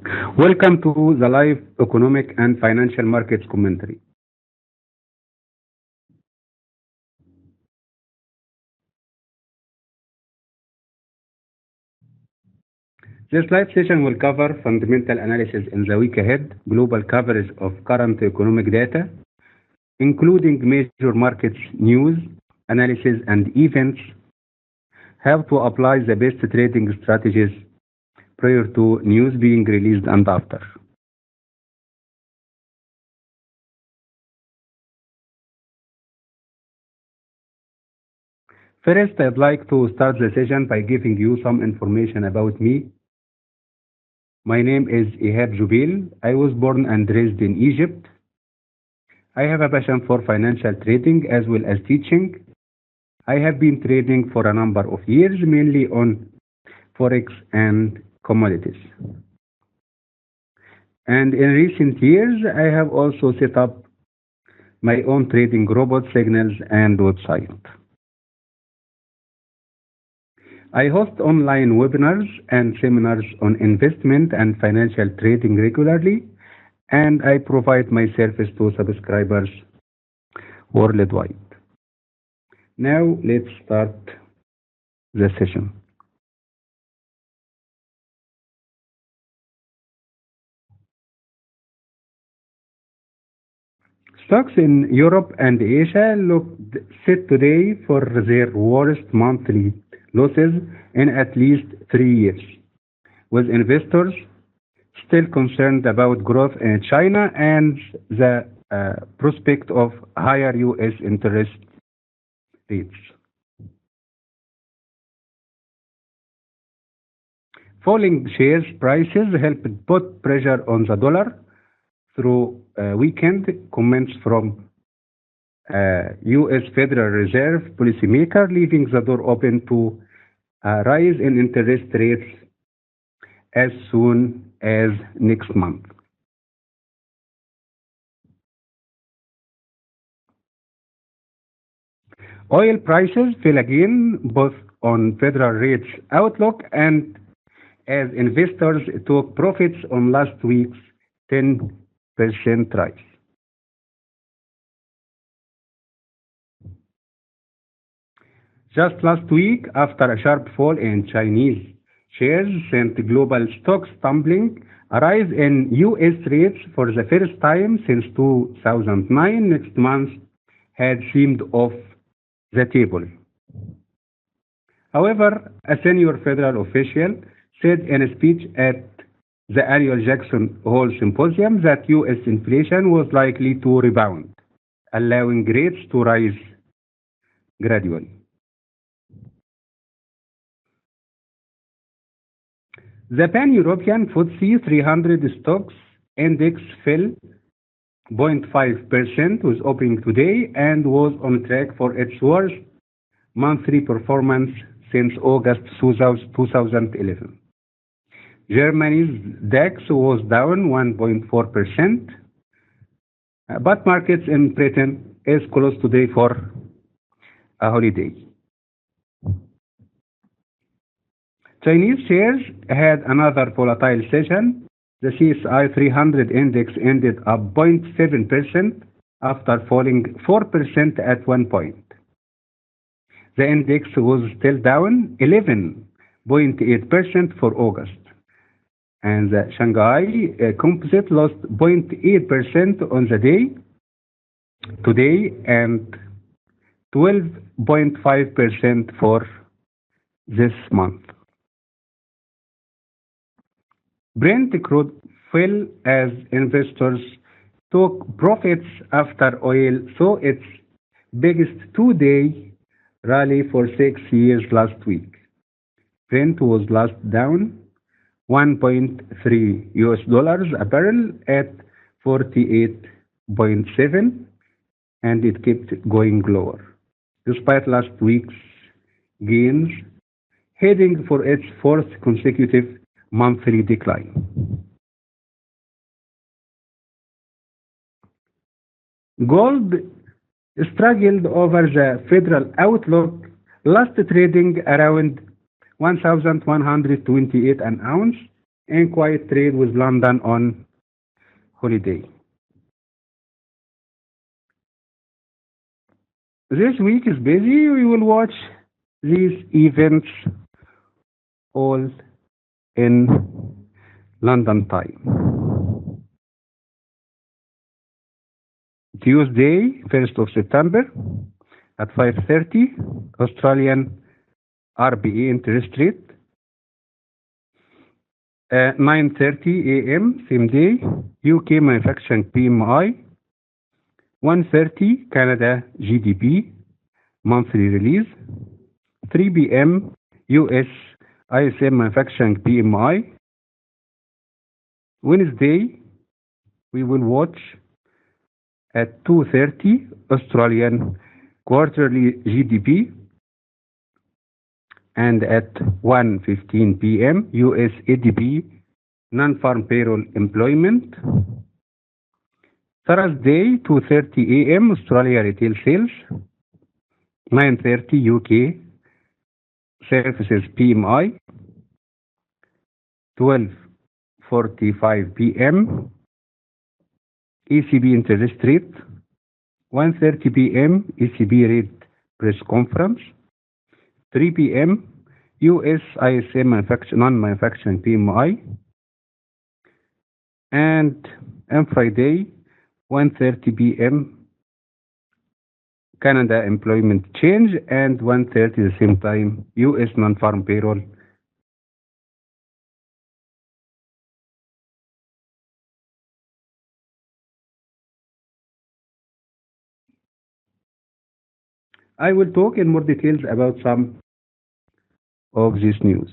Welcome to the live economic and financial markets commentary. This live session will cover fundamental analysis in the week ahead, global coverage of current economic data, including major markets news, analysis, and events, how to apply the best trading strategies prior to news being released and after. First, I'd like to start the session by giving you some information about me. My name is Ihab Jubil. I was born and raised in Egypt. I have a passion for financial trading as well as teaching. I have been trading for a number of years, mainly on Forex and commodities. And in recent years, I have also set up my own trading robot signals and website. I host online webinars and seminars on investment and financial trading regularly, and I provide my service to subscribers worldwide. Now let's start the session. Stocks in Europe and Asia look set today for their worst monthly losses in at least 3 years, with investors still concerned about growth in China and the prospect of higher U.S. interest rates. Falling shares prices helped put pressure on the dollar through weekend comments from U.S. Federal Reserve policymaker, leaving the door open to a rise in interest rates as soon as next month. Oil prices fell again, both on federal rates outlook and as investors took profits on last week's 10% rise. Just last week, after a sharp fall in Chinese shares sent global stocks tumbling, a rise in U.S. rates for the first time since 2009 next month had seemed off the table. However, a senior federal official said in a speech at the annual Jackson Hole Symposium that U.S. inflation was likely to rebound, allowing rates to rise gradually. The pan-European FTSE 300 stocks index fell 0.5% with opening today and was on track for its worst monthly performance since August 2011. Germany's DAX was down 1.4%, but markets in Britain is closed today for a holiday. Chinese shares had another volatile session. The CSI 300 index ended up 0.7% after falling 4% at one point. The index was still down 11.8% for August. And the Shanghai Composite lost 0.8% on the day today and 12.5% for this month. Brent crude fell as investors took profits after oil saw its biggest two-day rally for 6 years last week. Brent was last down 1.3 US dollars a barrel at 48.7, and it kept going lower despite last week's gains, heading for its fourth consecutive monthly decline. Gold struggled over the federal outlook, last trading around 1,128 an ounce and quiet trade with London on holiday. This week is busy. We will watch these events all in London time. Tuesday, 1st of September at 5:30, Australian RBA interest rate. 9:30 a.m. same day, UK manufacturing PMI. 1:30 Canada GDP monthly release. 3 p.m. US ISM manufacturing PMI. Wednesday, we will watch at 2:30 Australian quarterly GDP, and at 1:15 p.m. US ADP non-farm payroll employment. Thursday, 2:30 a.m. Australia retail sales. 9:30 UK services PMI. 12:45 p.m. ECB interest rate. 1:30 p.m. ECB rate press conference. 3 p.m. US ISM non-manufacturing PMI. And on Friday, 1:30 p.m. Canada employment change, and 1:30 the same time US non-farm payroll. I will talk in more details about some of this news.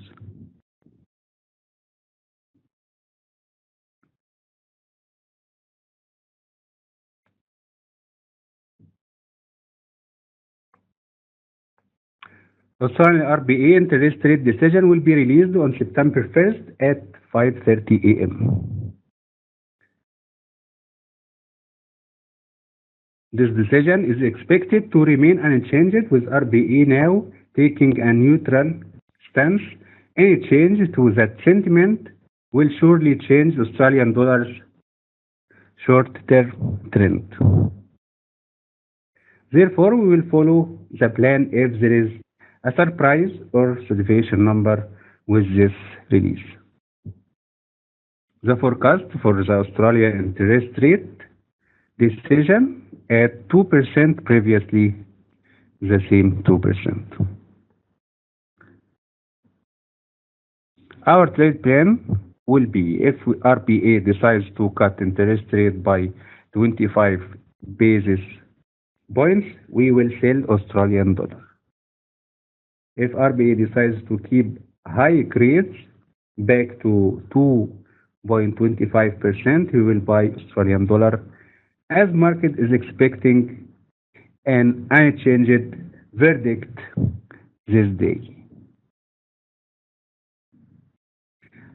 Australian RBA interest rate decision will be released on September 1st at 5:30 a.m. This decision is expected to remain unchanged, with RBA now taking a neutral stance. Any change to that sentiment will surely change Australian dollar's short-term trend. Therefore, we will follow the plan if there is a surprise or deviation number with this release. The forecast for the Australian interest rate decision at 2%, previously the same 2%. Our trade plan will be, if RBA decides to cut interest rate by 25 basis points, we will sell Australian dollar. If RBA decides to keep high rates back to 2.25%, we will buy Australian dollar, as market is expecting an unchanged verdict this day.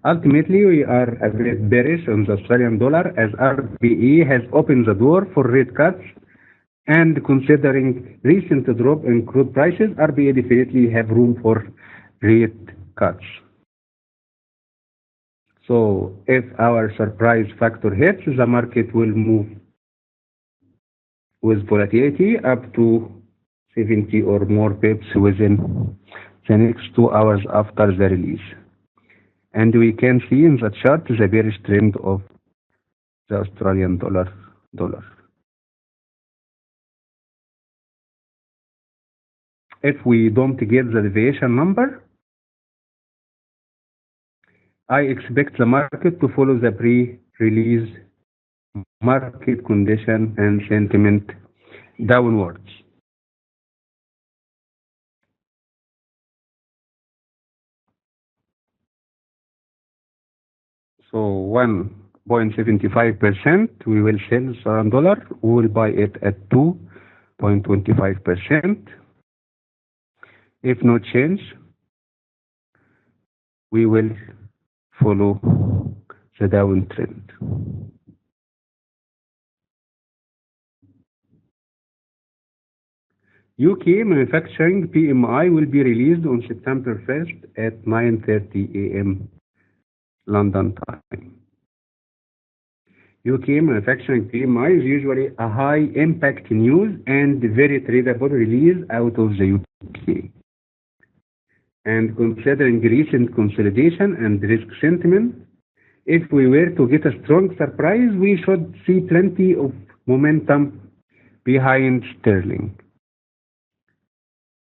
Ultimately, we are a bit bearish on the Australian dollar, as RBA has opened the door for rate cuts, and considering recent drop in crude prices, RBA definitely have room for rate cuts. So if our surprise factor hits, the market will move with volatility up to 70 or more pips within the next 2 hours after the release. And we can see in the chart the bearish trend of the Australian dollar. If we don't get the deviation number, I expect the market to follow the pre-release market condition and sentiment downwards. So 1.75%, we will sell Australian dollar. We will buy it at 2.25%. If no change, we will follow the downtrend. UK manufacturing PMI will be released on September 1st at 9:30 a.m. London time. UK manufacturing PMI is usually a high impact news and very tradable release out of the UK. And considering recent consolidation and risk sentiment, if we were to get a strong surprise, we should see plenty of momentum behind sterling.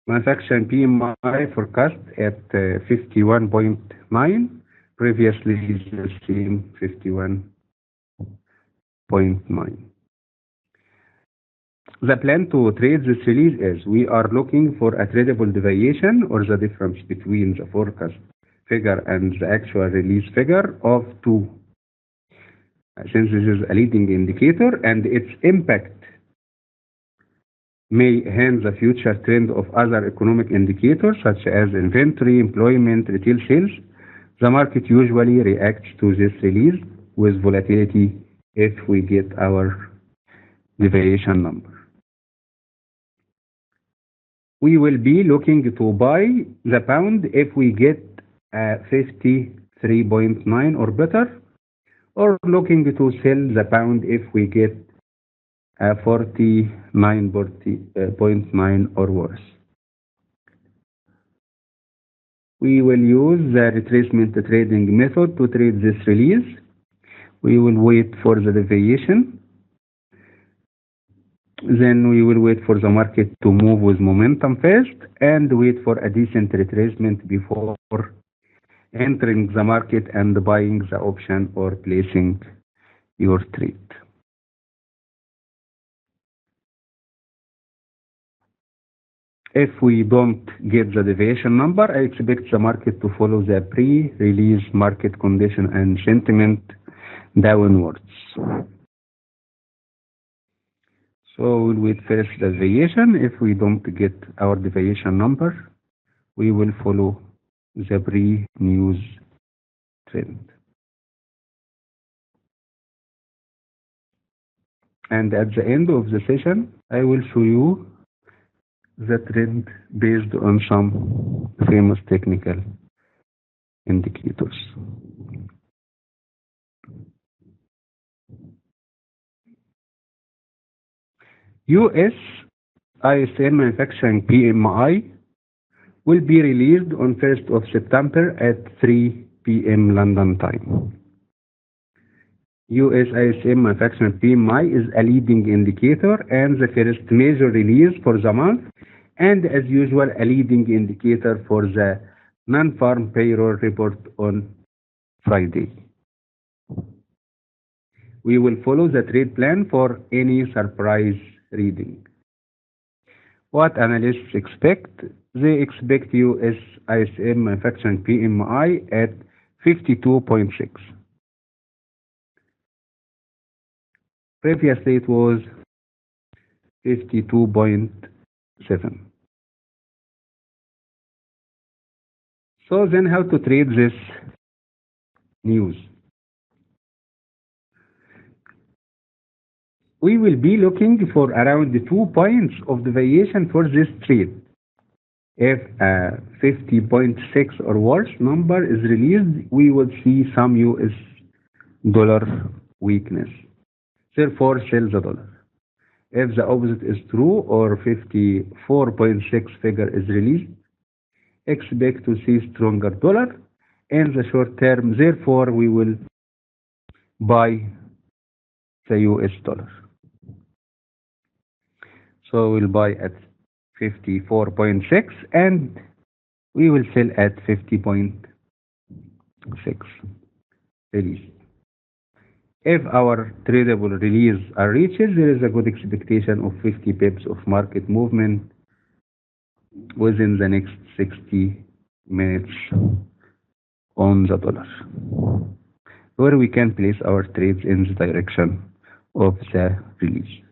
Manufacturing PMI forecast at 51.9, previously the same 51.9. The plan to trade this release is we are looking for a tradable deviation or the difference between the forecast figure and the actual release figure of 2. Since this is a leading indicator and its impact may hint the future trend of other economic indicators such as inventory, employment, retail sales, the market usually reacts to this release with volatility if we get our deviation number. We will be looking to buy the pound if we get 53.9 or better, or looking to sell the pound if we get 49.9 or worse. We will use the retracement trading method to trade this release. We will wait for the deviation. Then we will wait for the market to move with momentum first and wait for a decent retracement before entering the market and buying the option or placing your trade. If we don't get the deviation number, I expect the market to follow the pre-release market condition and sentiment downwards. So we'll wait first the deviation. If we don't get our deviation number, we will follow the pre-news trend. And at the end of the session, I will show you the trend based on some famous technical indicators. US ISM manufacturing PMI will be released on 1st of September at 3 p.m. London time. US ISM manufacturing PMI is a leading indicator and the first major release for the month, and as usual, a leading indicator for the non-farm payroll report on Friday. We will follow the trade plan for any surprise reading. What analysts expect? They expect US ISM manufacturing PMI at 52.6. Previously it was 52.7. So then how to trade this news? We will be looking for around 2 points of deviation for this trade. If a 50.6 or worse number is released, we will see some US dollar weakness. Therefore, sell the dollar. If the opposite is true or 54.6 figure is released, expect to see stronger dollar in the short term. Therefore, we will buy the US dollar. So we'll buy at 54.6 and we will sell at 50.6 release. If our tradable release are reached, there is a good expectation of 50 pips of market movement within the next 60 minutes on the dollar, where we can place our trades in the direction of the release.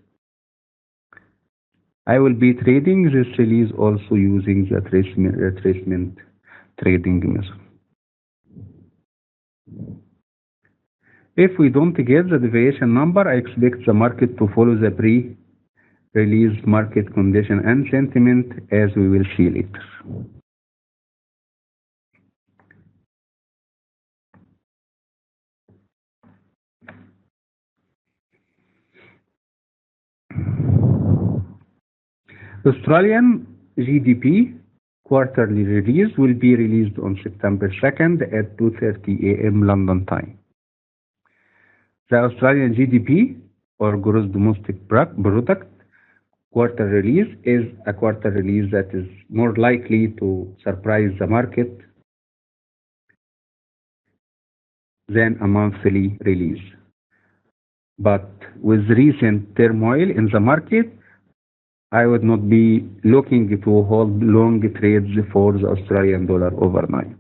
I will be trading this release also using the retracement trading method. If we don't get the deviation number, I expect the market to follow the pre-release market condition and sentiment, as we will see later. Australian GDP quarterly release will be released on September 2nd at 2:30 a.m. London time. The Australian GDP, or Gross Domestic Product, quarter release is a quarter release that is more likely to surprise the market than a monthly release. But with recent turmoil in the market, I would not be looking to hold long trades for the Australian dollar overnight.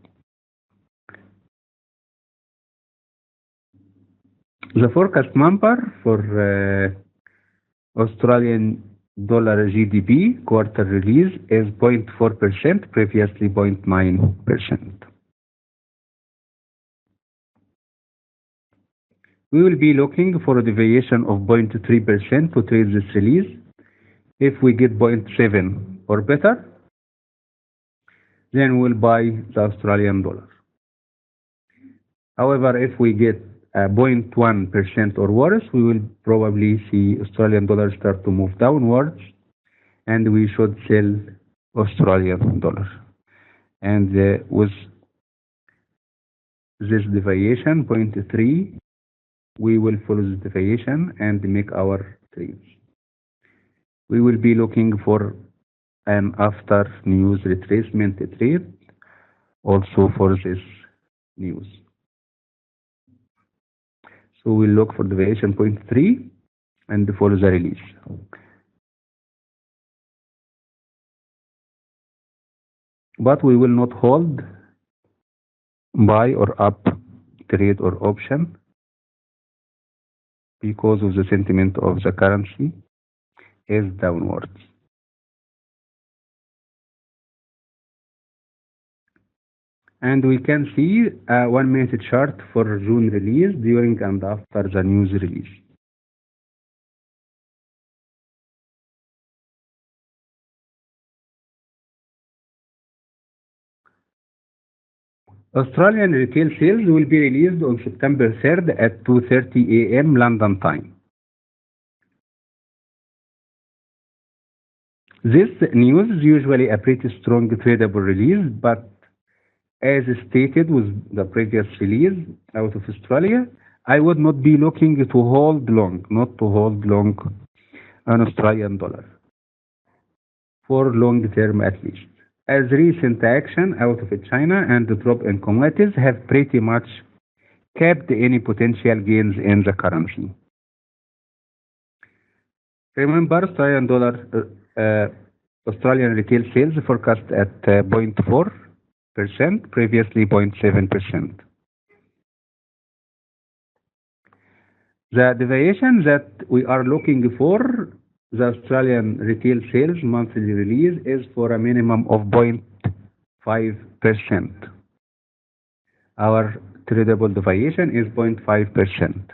The forecast number for Australian dollar GDP quarter release is 0.4%, previously 0.9%. We will be looking for a deviation of 0.3% to trade this release. If we get 0.7 or better, then we'll buy the Australian dollar. However, if we get 0.1% or worse, we will probably see Australian dollar start to move downwards, and we should sell Australian dollar. And with this deviation, 0.3, we will follow the deviation and make our trades. We will be looking for an after news retracement trade also for this news. So we'll look for deviation 0.3 and follow the release. But we will not hold buy or up trade or option because of the sentiment of the currency is downwards. And we can see a 1 minute chart for June release during and after the news release. Australian retail sales will be released on September 3rd at 2:30 a.m. London time. This news is usually a pretty strong tradable release, but as stated with the previous release out of Australia, I would not be looking to hold long, not to hold long an Australian dollar for long term at least, as recent action out of China and the drop in commodities have pretty much capped any potential gains in the currency. Remember, Australian retail sales forecast at 0.4%, previously 0.7%. The deviation that we are looking for the Australian retail sales monthly release is for a minimum of 0.5%. Our tradable deviation is 0.5%.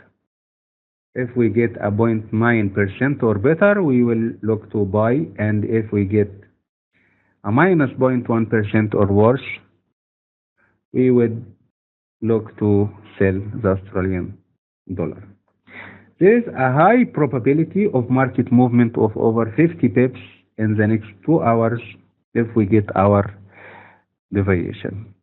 If we get a 0.9% or better, we will look to buy, and if we get a minus 0.1% or worse, we would look to sell the Australian dollar. There is a high probability of market movement of over 50 pips in the next 2 hours if we get our deviation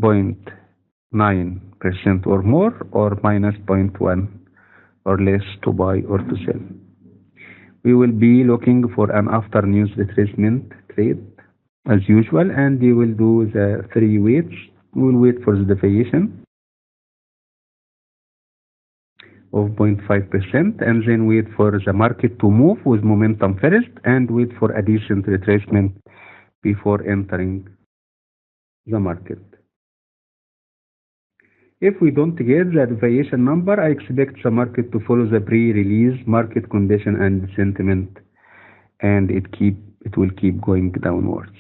0.9% or more, or minus 0.1 or less to buy or to sell. We will be looking for an after news retracement trade as usual, and we will do the 3 waits. We will wait for the deviation of 0.5% and then wait for the market to move with momentum first and wait for a decent retracement before entering the market. If we don't get the deviation number, I expect the market to follow the pre-release market condition and sentiment, and it will keep going downwards.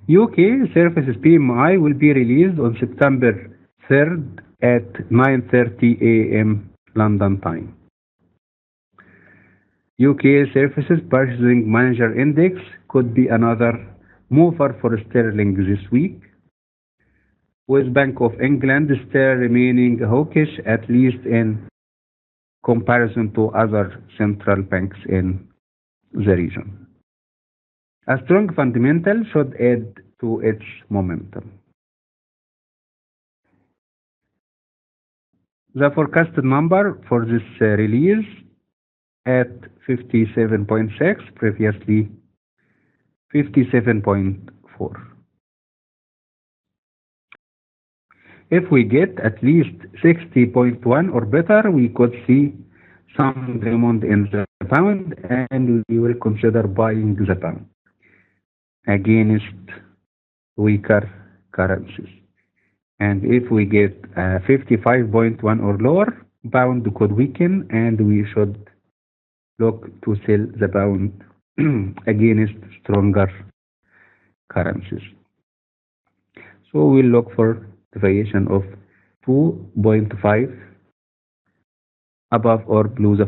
UK services PMI will be released on September 3rd at 9:30 a.m. London time. UK Services Purchasing Manager Index could be another mover for sterling this week. with Bank of England still remaining hawkish, at least in comparison to other central banks in the region. A strong fundamental should add to its momentum. The forecasted number for this release at 57.6, previously 57.4. If we get at least 60.1 or better, we could see some demand in the pound and we will consider buying the pound against weaker currencies. And if we get 55.1 or lower, pound could weaken and we should look to sell the pound against stronger currencies. So we'll look for the variation of 2.5 above or below the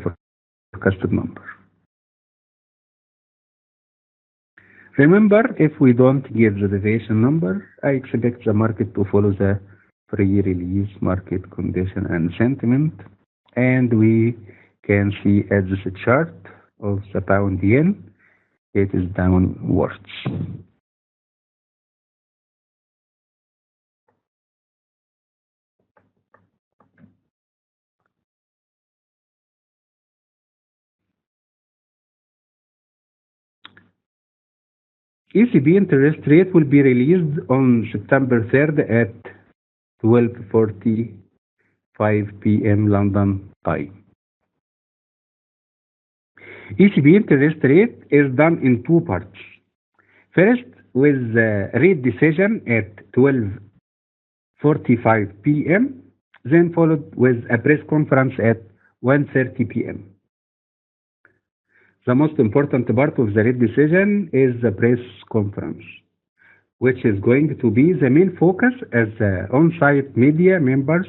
forecasted number. Remember, if we don't get the deviation number, I expect the market to follow the pre-release market condition and sentiment, and we can see at this chart of the pound yen, it is downwards. ECB interest rate will be released on September 3rd at 12:45 p.m. London time. ECB interest rate is done in two parts. First, with the rate decision at 12:45 p.m., then followed with a press conference at 1:30 p.m. The most important part of the rate decision is the press conference, which is going to be the main focus as the on-site media members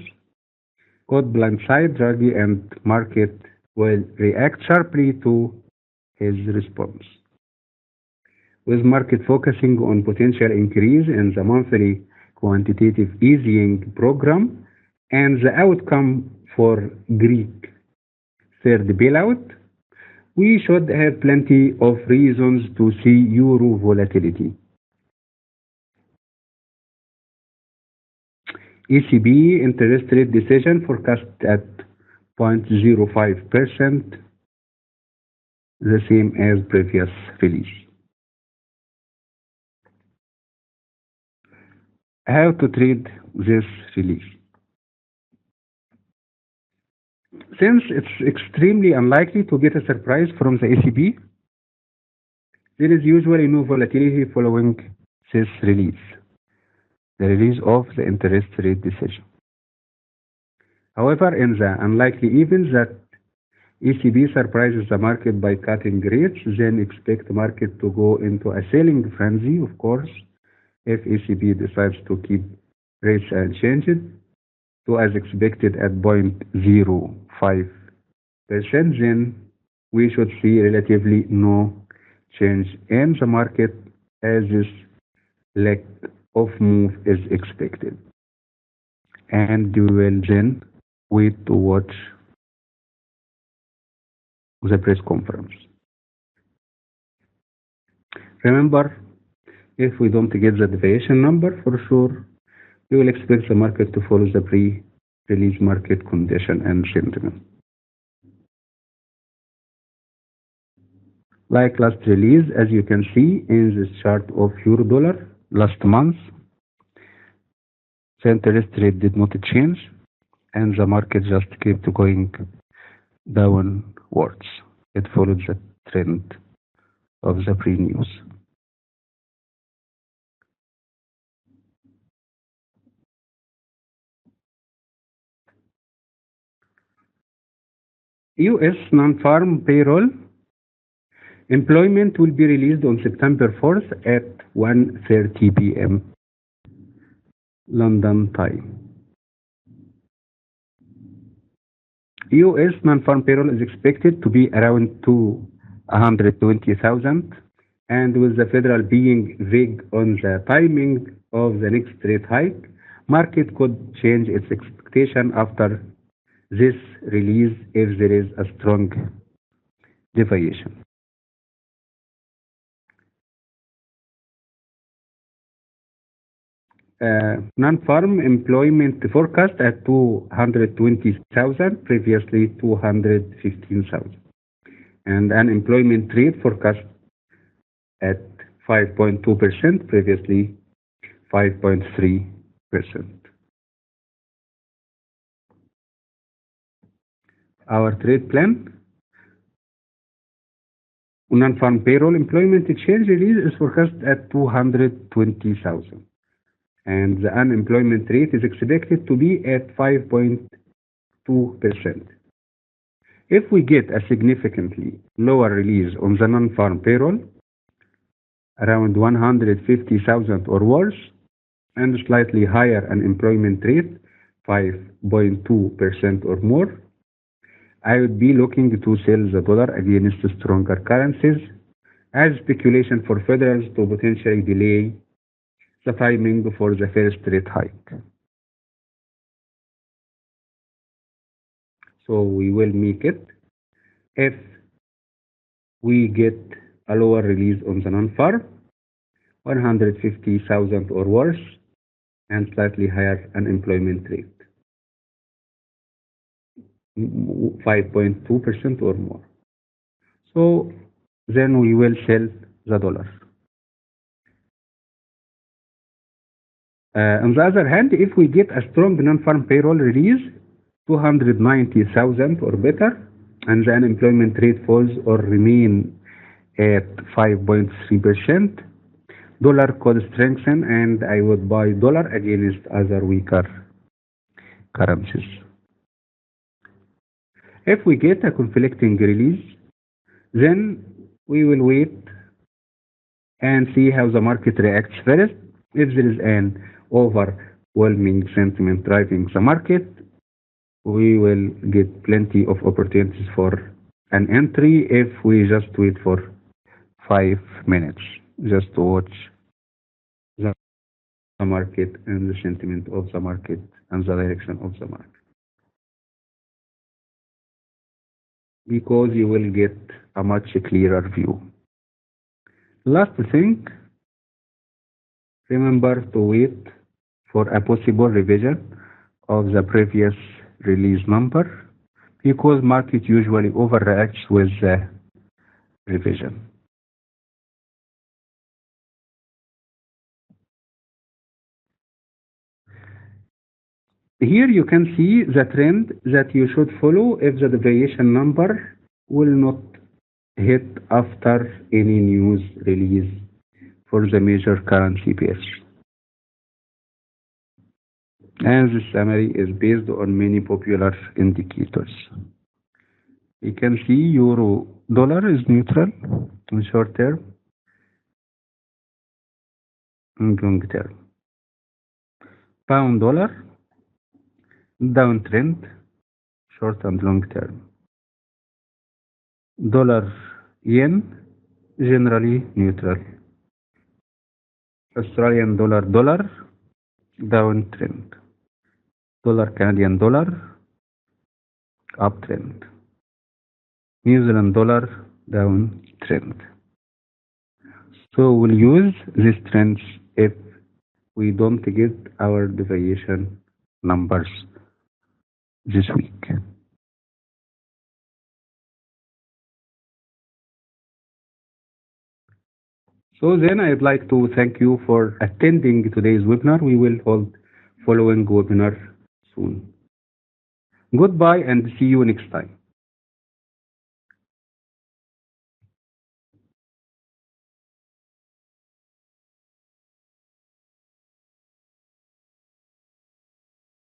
could blindside Draghi and market will react sharply to his response. With market focusing on potential increase in the monthly quantitative easing program and the outcome for Greek third bailout, we should have plenty of reasons to see euro volatility. ECB interest rate decision forecast at 0.05%, the same as previous release. How to trade this release? Since it's extremely unlikely to get a surprise from the ECB, there is usually no volatility following this release, the release of the interest rate decision. However, in the unlikely event that ECB surprises the market by cutting rates, then expect the market to go into a selling frenzy, of course, if ECB decides to keep rates unchanged to as expected at 0.05%, then we should see relatively no change in the market as this lack of move is expected. And you will then wait to watch the press conference. Remember, if we don't get the deviation number for sure, we will expect the market to follow the pre-release market condition and sentiment. Like last release, as you can see in this chart of euro dollar last month, the interest rate did not change and the market just kept going downwards. It followed the trend of the pre-news. U.S. non-farm payroll employment will be released on September 4th at 1:30 p.m. London time. U.S. non-farm payroll is expected to be around 220,000, and with the Federal being vague on the timing of the next rate hike, Market could change its expectation after this release if there is a strong deviation. Non-farm employment forecast at 220,000, previously 215,000. And unemployment rate forecast at 5.2%, previously 5.3%. Our trade plan. Non-farm payroll employment exchange release is forecast at 220,000. And the unemployment rate is expected to be at 5.2%. If we get a significantly lower release on the non-farm payroll, around 150,000 or worse, and slightly higher unemployment rate, 5.2% or more, I would be looking to sell the dollar against stronger currencies as speculation for federals to potentially delay the timing for the first rate hike. So we will make it if we get a lower release on the non-farm, 150,000 or worse, and slightly higher unemployment rate, 5.2% or more. So then we will sell the dollar. On the other hand, if we get a strong non-farm payroll release, 290,000 or better, and the unemployment rate falls or remain at 5.3%, dollar could strengthen and I would buy dollar against other weaker currencies. If we get a conflicting release, then we will wait and see how the market reacts first. If there is an overwhelming sentiment driving the market, we will get plenty of opportunities for an entry if we just wait for 5 minutes just to watch the market and the sentiment of the market and the direction of the market, because you will get a much clearer view. Last thing, remember to wait for a possible revision of the previous release number, because market usually overreacts with the revision. Here you can see the trend that you should follow if the deviation number will not hit after any news release for the major currency pairs. And this summary is based on many popular indicators. You can see euro dollar is neutral in short term and long term. Pound dollar downtrend short and long term. Dollar yen generally neutral. Australian dollar downtrend. Dollar Canadian dollar uptrend. New Zealand dollar downtrend. So we'll use these trends if we don't get our deviation numbers this week. So then I'd like to thank you for attending today's webinar. We will hold following webinar soon. Goodbye and see you next time.